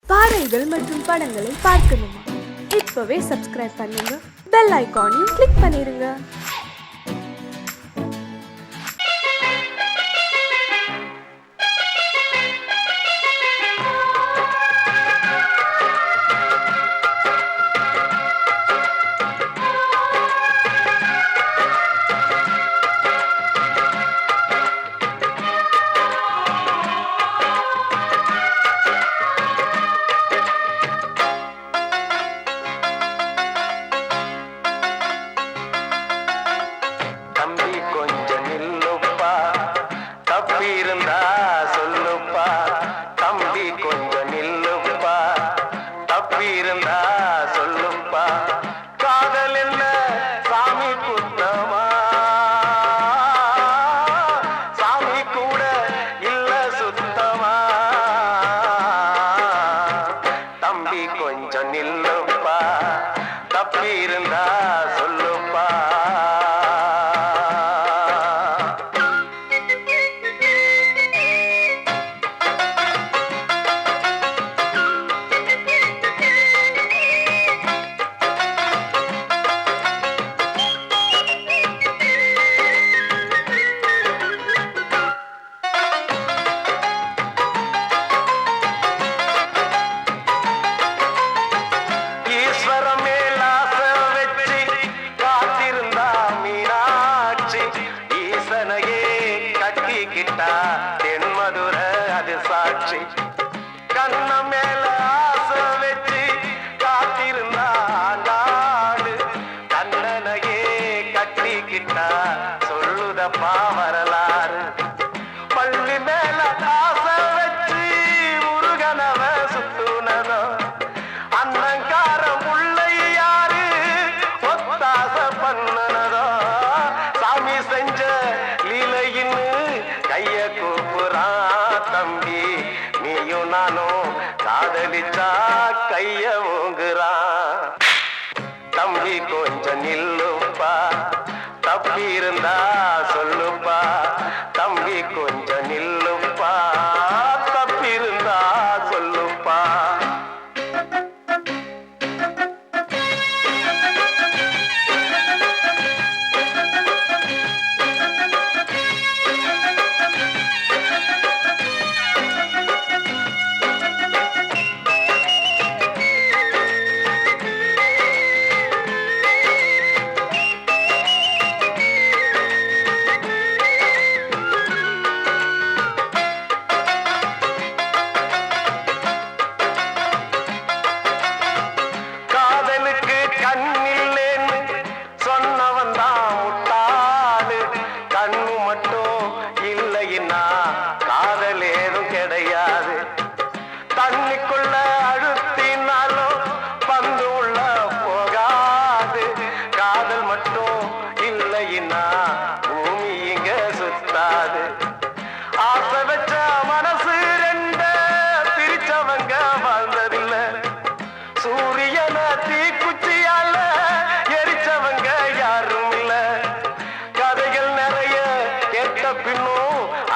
பாடல்கள் மற்றும் படங்களை பார்க்கணுமா? இப்பவே சப்ஸ்கிரைப் பண்ணுங்க, பெல் ஐகானையும் கிளிக் பண்ணிருங்க. வரலாறு பள்ளி மேல ஆசை வச்சு முருகனவ சுத்துனதோ அன்னங்காரம் உள்ளை யாரு ஒத்தாச பண்ணுனதோ சாமி செஞ்ச லீலையின்னு கைய கூப்புறான் தம்பி நீயும் நானும் காதலிச்சா கைய ஓங்குறான் தம்பி கொஞ்சம் நில்லுப்பா தப்பி இருந்தா சொல்லுப்பா தம்பி கொஞ்சம் நில்லுப்பா தப்பி இருந்தா சொல்லுப்பா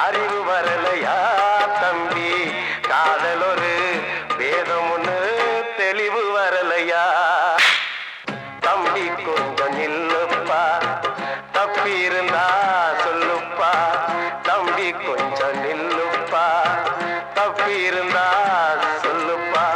அறிவு வரலையா தம்பி காதல் ஒரு வேதம் ஒண்ணு தெளிவு வரலையா தம்பி கொஞ்சம் நில்லுப்பா தப்பி இருந்தா சொல்லுப்பா தம்பி கொஞ்சம் நில்லுப்பா தப்பி இருந்தா சொல்லுப்பா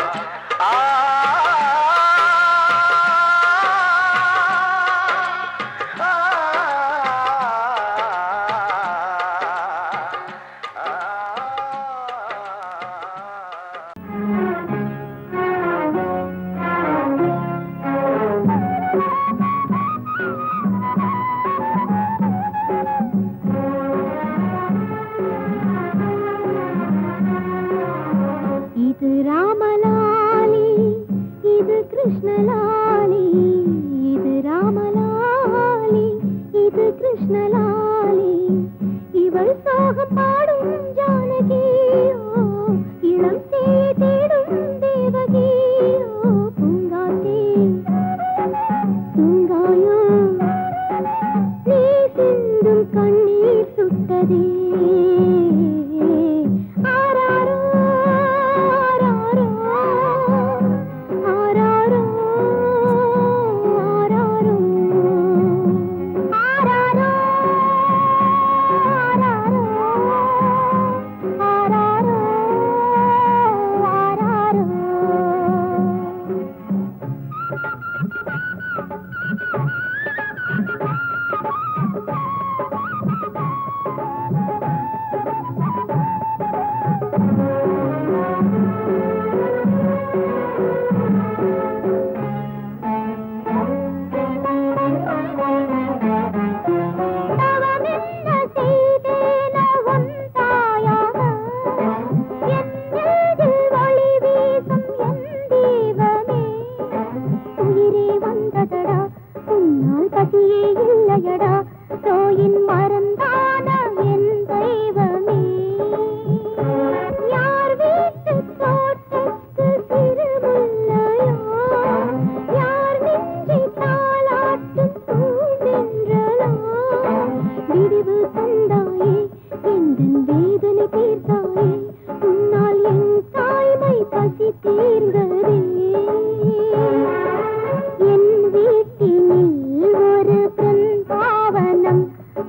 பசி தீர்ந்ததே. என் வீட்டினில் ஒரு பெண் பாவனம்,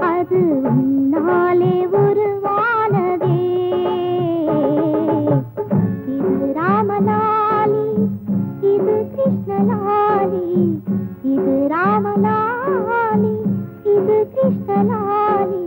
அது உன்னாலே உருவானதே. இது ராமலாலி, இது கிருஷ்ணலாலி, இது ராமலாலி, இது கிருஷ்ணலாலி.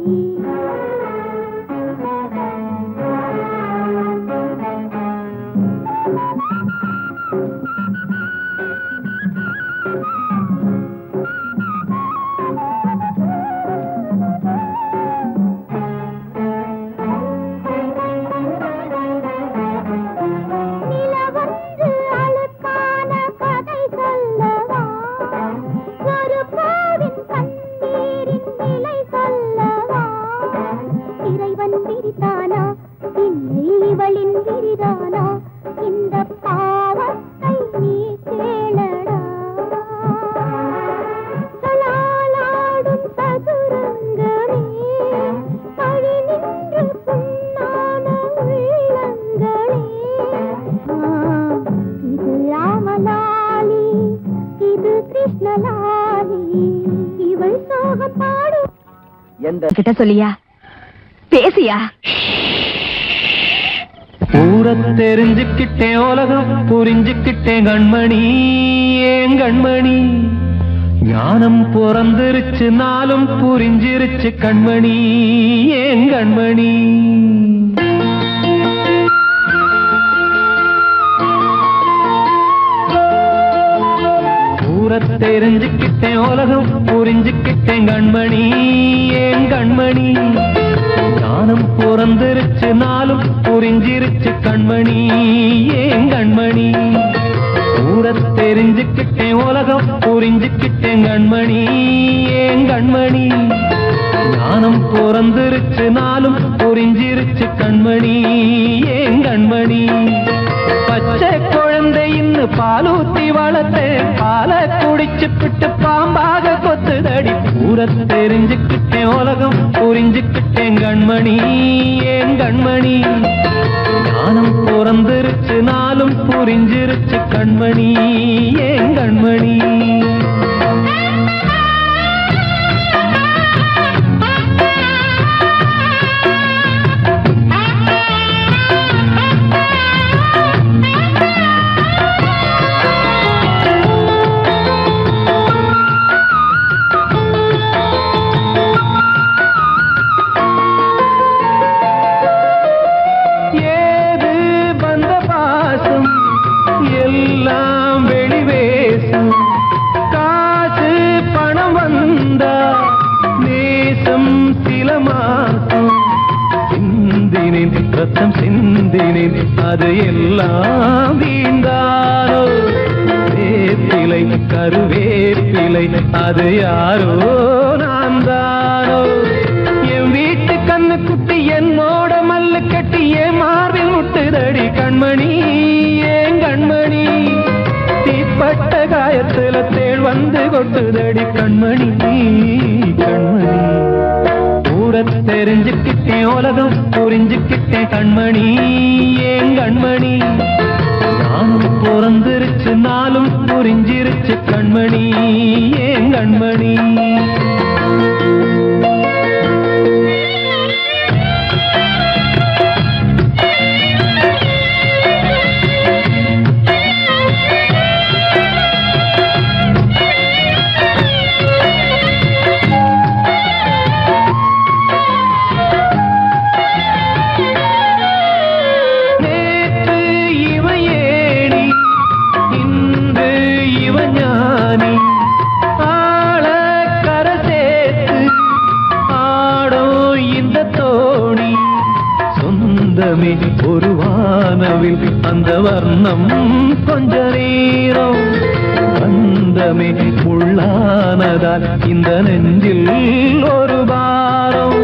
கிட்ட சொல்லியா பேசியா? ஊரை தெரிஞ்சுக்கிட்டேன், உலகம் புரிஞ்சுக்கிட்டேன் கண்மணி, ஏன் கண்மணி. ஞானம் பிறந்திருச்சு, நாளும் புரிஞ்சிருச்சு கண்மணி, ஏன் கண்மணி. தெரிஞ்சுக்கிட்டேன், உலகம் புரிஞ்சுக்கிட்டேன் கண்மணி, ஏன் கண்மணி. ஞானம் பிறந்திருச்சு, நாளும் புரிஞ்சிருச்சு கண்மணி, ஏன் கண்மணி. ஊரை தெரிஞ்சுக்கிட்டேன், உலகம் புரிஞ்சுக்கிட்டேன் கண்மணி, ஏன் கண்மணி. ஞானம் பிறந்திருச்சு, நாளும் புரிஞ்சிருச்சு கண்மணி, ஏன் கண்மணி. பச்சை குழந்தை இன்னும் பாலூத்தி வளர்த்து பால குடிச்சு பிட்டு பாம்பாக கொத்துதடி. ஊரை தெரிஞ்சுக்கிட்டேன், உலகம் புரிஞ்சுக்கிட்டேன் கண்மணி, ஏன் கண்மணி. ஞானம் பிறந்திருச்சு, நாளும் புரிஞ்சிருச்சு கண்மணி, ஏன் கண்மணி. ரத்தம் சிந்தினேன், அது எல்லாம் வீண்டானோ. வேப்பிலை கருவேப்பிலை, அது யாரோ நான் தானோ. என் வீட்டு கண்ணு குட்டி என்னோட மல்லு கட்டி என் மார்பில் முட்டுதடி கண்மணி, ஏன் கண்மணி. தீப்பட்ட காயத்துல தேள் வந்து கொட்டுதடி கண்மணி, கண்மணி. ஊரை தெரிஞ்சுக்கிட்டேன், உலகம் புரிஞ்சுக்கிட்டேன் கண்மணி, ஏன் கண்மணி. நானும் பிறந்திருச்சு, நாளும் புரிஞ்சிருச்சு கண்மணி, ஏன் கண்மணி. ஒரு வானவில் அந்த வர்ணம் கொஞ்ச நேரம் வந்தமே உள்ளானதால் இந்த நெஞ்சில் ஒரு பாரம்.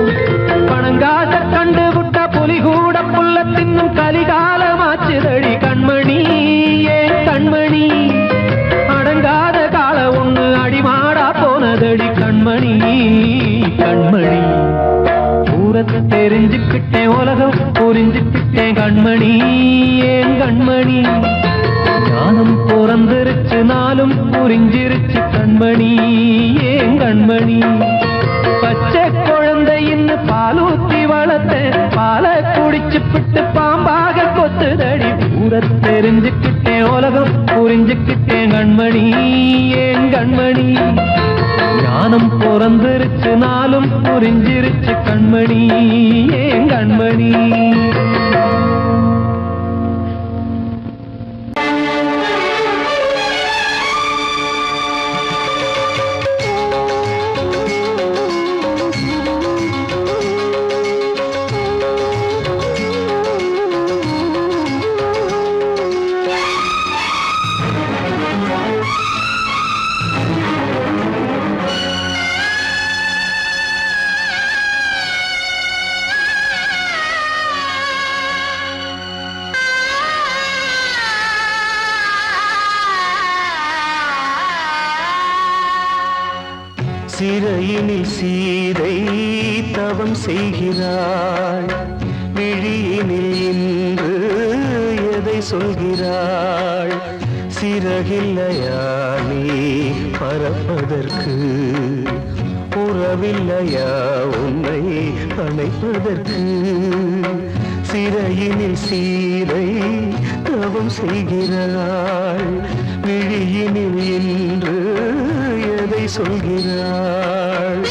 பணங்காச கண்டு விட்ட புலி கூட புல்ல தின்னும் கலிகாலமாச்சுதடி கண்மணி, ஏன் கண்மணி. அடங்காத கால ஒண்ணு அடிமாடா போனதடி கண்மணி, கண்மணி. ஊரை தெரிஞ்சுக்கிட்டேன், உலகம் புரிஞ்சுக்கிட்டேன் கண்மணி, ஏன் கண்மணி. ஞானம் பிறந்திருச்சு நாளும் புரிஞ்சிருச்சு கண்மணி ஏன் கண்மணி பச்சை குழந்தையின்னு பாலூத்தி வளர்த்த பாலை குடிச்சு பிட்டு பாம்பாக கொத்துதடி ஊர தெரிஞ்சுக்கிட்டேன் உலகம் புரிஞ்சுக்கிட்டேன் கண்மணி ஏன் கண்மணி ஞானம் பிறந்திருச்சு நாளும் புரிஞ்சிருச்சு கண்மணி ஏன் கண்மணி சிறையினில் சீதை தவம் செய்கிறாள் விழியினில் இன்று எதை சொல்கிறாள் சிறகில்லையா நீ பறப்பதற்கு உறவில்லையா உன்னை அணைப்பதற்கு சிறையினில் சீதை தவம் செய்கிறாள் விழியினில் இன்று எதை சொல்கிறாள்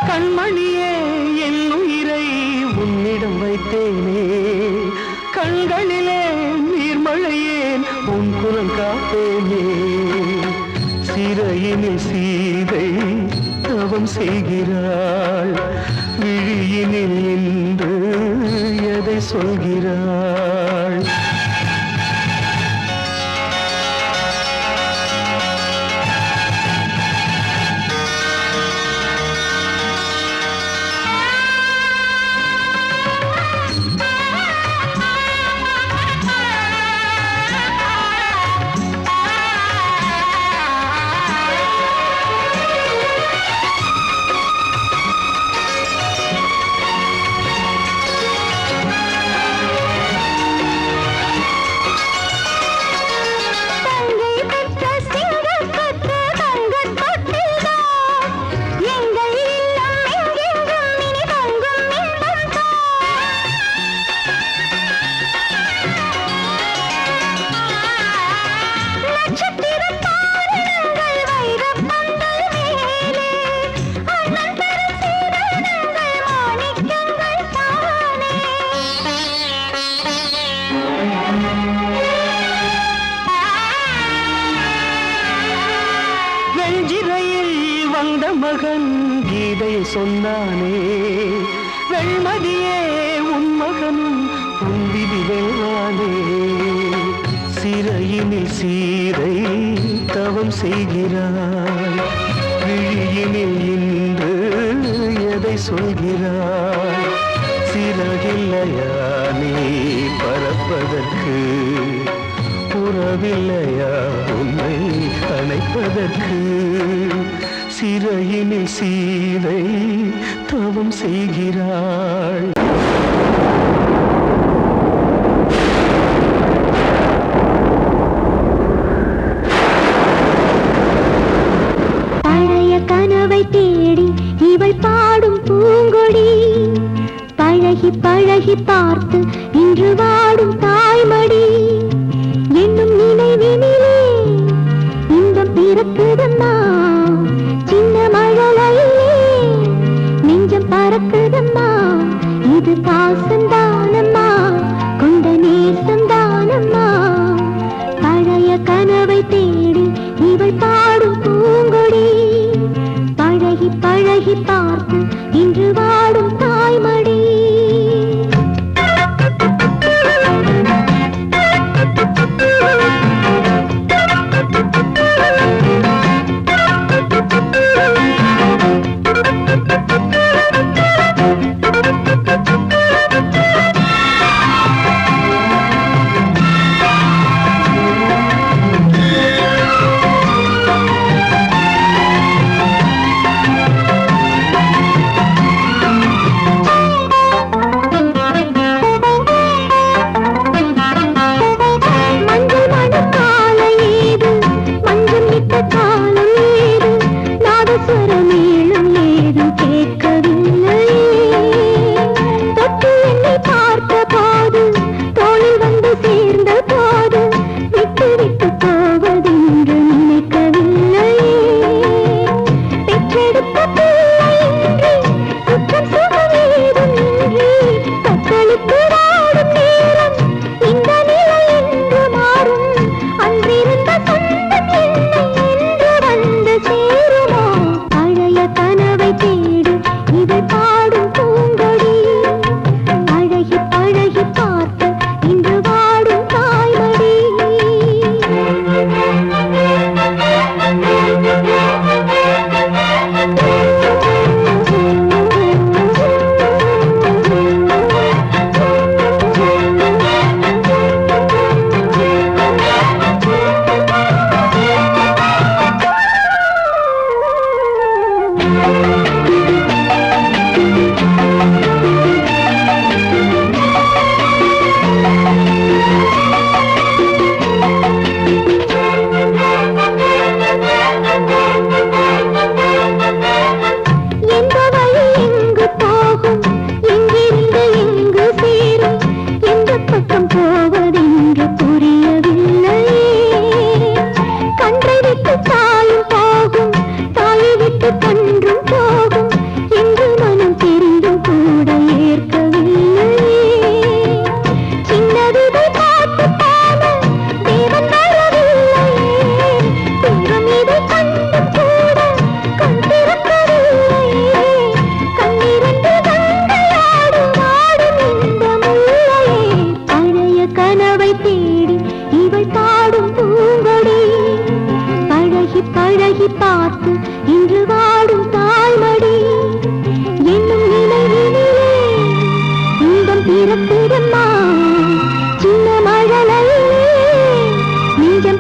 கண்மணியே என் உயிரை உன்னிடம் வைத்தேனே கண்களிலே நீர்மழையேன் உன் குரல் காப்பேனே சிறையினில் சீதை தவம் செய்கிறாள் விழியினில் இன்று எதை சொல்கிறாள் வந்த மகன் கீதை சொன்னானே வெண்மதியே உன் மகனும் உன் விதி வெல்வானே சிறையினில் சீதை தவம் செய்கிறாள் விழியினில் இன்று எதை சொல்கிறாள் சிறகில்லையா நீ பறப்பதற்கு உறவில்லையா உன்னை அணைப்பதற்கு சிறையினில் சீதை தவம் செய்கிறாள் கனவை தேடி இவள் பாடும் பூங்கொடி பழகி பழகி பார்த்து இன்று வாடும் தாய்மடி என்னும் நினைவினிலே இன்பம் பிறக்குதம்மா சின்ன மழலையிலே நெஞ்சம் பறக்குதம்மா இது பாசந்தானம்மா கொண்ட நேசந்தானம்மா பழைய கனவை தேடி இவள் பாடும் பூங்கொடி பழகி பழகி பார்த்து இன்று வாடும் தாய்மடி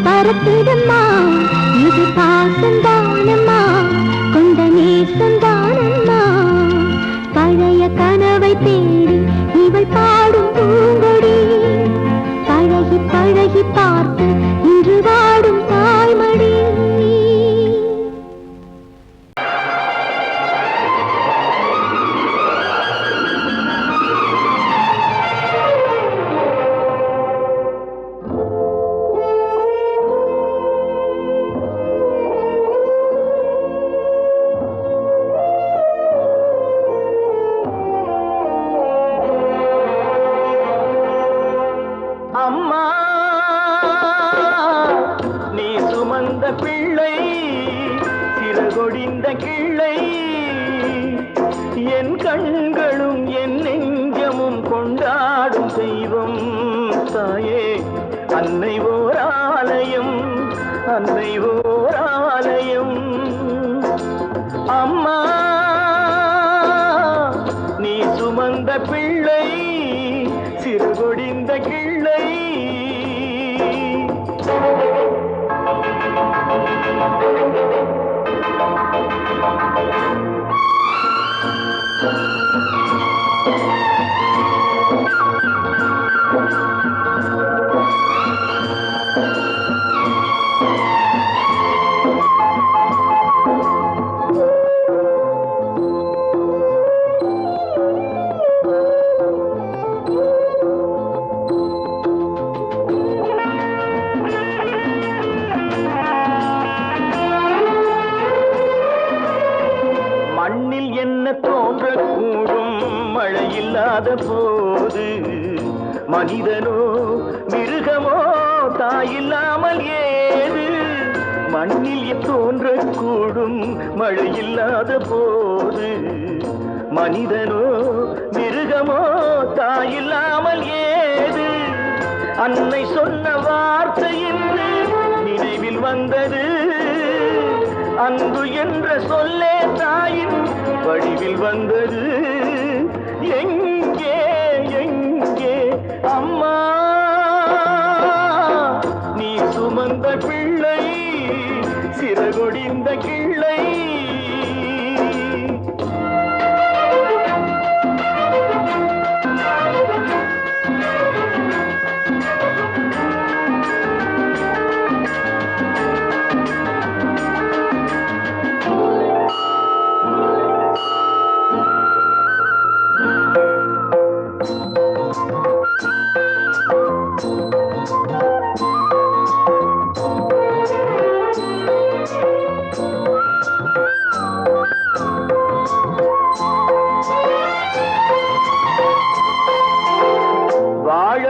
பறக்குதம்மா இது பாசந்தானம்மா கொண்ட நேசந்தானம்மா பழைய கனவை தேடி இவள் பாடும் பூங்கொடி பழகி பழகி பார்த்து இன்று வாடும் தாய்மடி. பிள்ளை சிறகொடிந்த கிள்ளை என் கண்களும் என் நெஞ்சமும் கொண்டாடும் தெய்வம் தாயே அன்னை ஓர் ஆலயம் அன்னை ஓர் ஆலயம். அம்மா நீ சுமந்த பிள்ளை சிறகொடிந்த கிள்ளை. இல்லாத போது மனிதனோ மிருகமோ தாயில்லாமல் ஏது மண்ணில் தோன்றக்கூடும் மழை இல்லாத போது மனிதனோ மிருகமோ தாயில்லாமல் ஏது அன்னை சொன்ன வார்த்தை என்று நினைவில் வந்தது அன்பு என்ற சொல்லே தாயின் வடிவில் வந்தது எங்கே எங்கே அம்மா நீ சுமந்த பிள்ளை சிறகொடிந்த கிள்ளை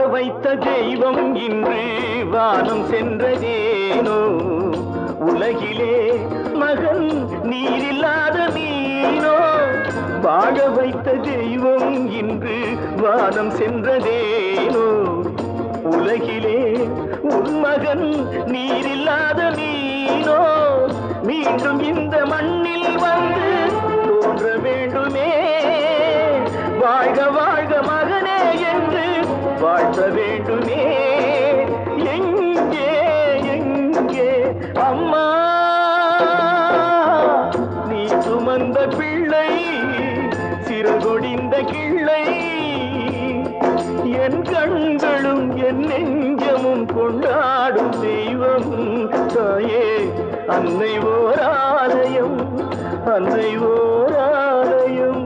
வைத்த தெய்வம் இன்று வானம் சென்றதேனோ உலகிலே மகன் நீரில்லாத மீனோ வாழ வைத்த தெய்வம் இன்று வானம் சென்றதேனோ உலகிலே உன் மகன் நீரில்லாத மீனோ மீண்டும் இந்த மண்ணில் வந்து தோன்ற வேண்டுமே வாழ்க வாழ்க மகனே என்று வாழ்த்த வேண்டுமே எங்கே எங்கே அம்மா நீ சுமந்த பிள்ளை சிறகொடிந்த கிள்ளை என் கண்களும் என் நெஞ்சமும் கொண்டாடும் தெய்வம் தாயே அன்னை ஓர் ஆலயம் அன்னை ஓர் ஆலயம்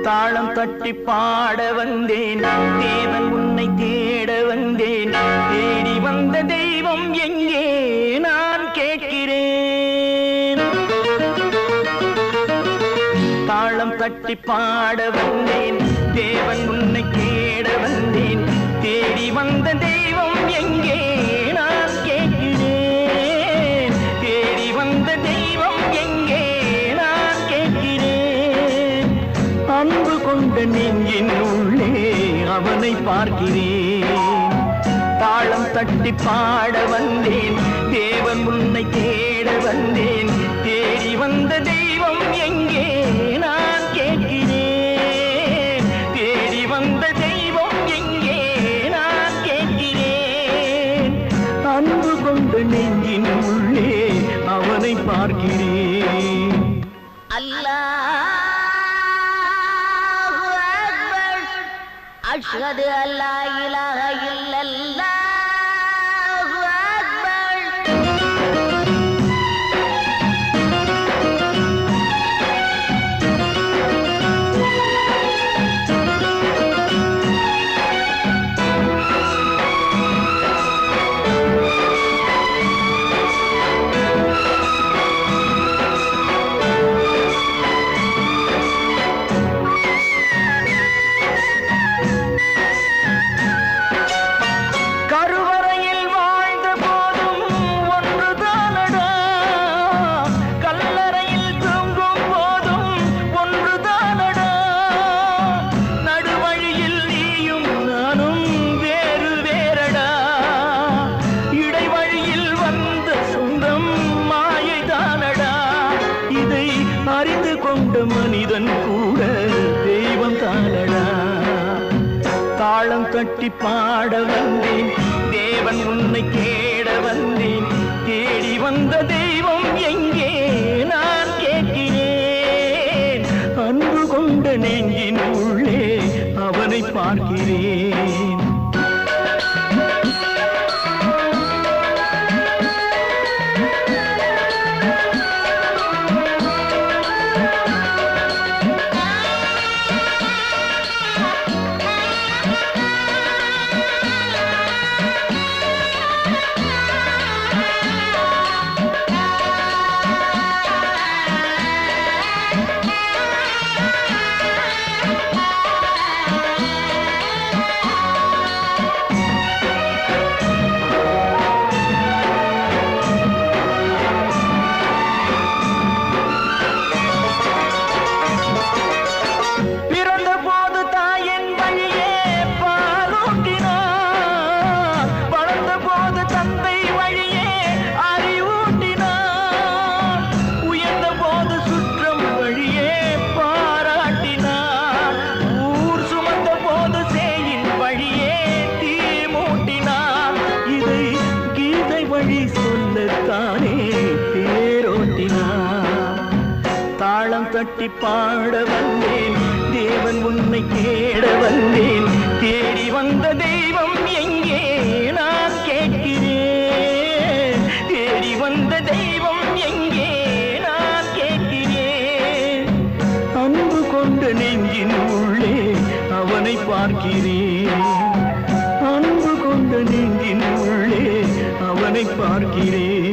தாளம் தட்டி பாட வந்தேன் தேவன் உன்னை தேட வந்தேன் தேடி வந்த தெய்வம் எங்கே நான் கேட்கிறேன் தாளம் தட்டி பாட வந்தேன் தேவன் உன்னை தேட வந்தேன் தேடி வந்த தெய்வம் எங்கே நான் கேட்கிறேன் தேடி வந்த தெய்வம் எங்கே நான் கேட்கிறேன் அன்பு கொண்ட நெஞ்சின் உள்ளே அவனை பார்க்கிறேன் தாளம் தட்டி பாட வந்தேன் தேவன் உன்னை தேட வந்தேன் தேடி வந்த தெய்வம் எங்கே நான் கேட்கிறேன் தேடி வந்த தெய்வம் எங்கே நான் கேட்கிறேன் அன்பு கொண்ட நெஞ்சின் உள்ளே அவனை பார்க்கிறேன் அல்லாஹு அக்பர் அஷ்ஹது அல்லா இலாஹ இல்லல்லாஹு அக்பர் கருவறையில் வாழ்ந்த போதும் ஒன்றுதானடா கல்லறையில் தூங்கும் போதும் ஒன்றுதானடா நடுவழியில் நீயும் நானும் வேறு வேறடா இடைவழியில் வந்த சொந்தம் மாயைதானடா இதை அறிந்து கொண்ட மனிதன் கூட தெய்வம் தானடா தாளம் தட்டி பாட வந்தேன் தேவன் உன்னை தேட வந்தேன் தேடி வந்த தெய்வம் எங்கே நான் கேட்கிறேன் அன்பு கொண்ட நெஞ்சின் உள்ளே அவனை பார்க்கிறேன் பிறந்த போது தாயின் வழியே பாலூட்டினார் வளர்ந்த போது தந்தை வழியே அறிவூட்டினார் உயர்ந்த போது சுற்றம் வழியே பாராட்டினார் ஊர் சுமந்த போது சேயின் வழியே தீ மூட்டினார் இதை கீதை வழி சொல்லத்தானே தேரோட்டினார் தாளம் தட்டி பாட வந்தேன் தேவன் உன்னை தேட வந்தேன் தேடி வந்த தெய்வம் எங்கே நான் கேட்கிறேன் தேடி வந்த தெய்வம் எங்கே நான் கேட்கிறேன் அன்பு கொண்ட நெஞ்சின் உள்ளே அவனை பார்க்கிறேன் அன்பு கொண்ட நெஞ்சின் உள்ளே அவனை பார்க்கிறேன்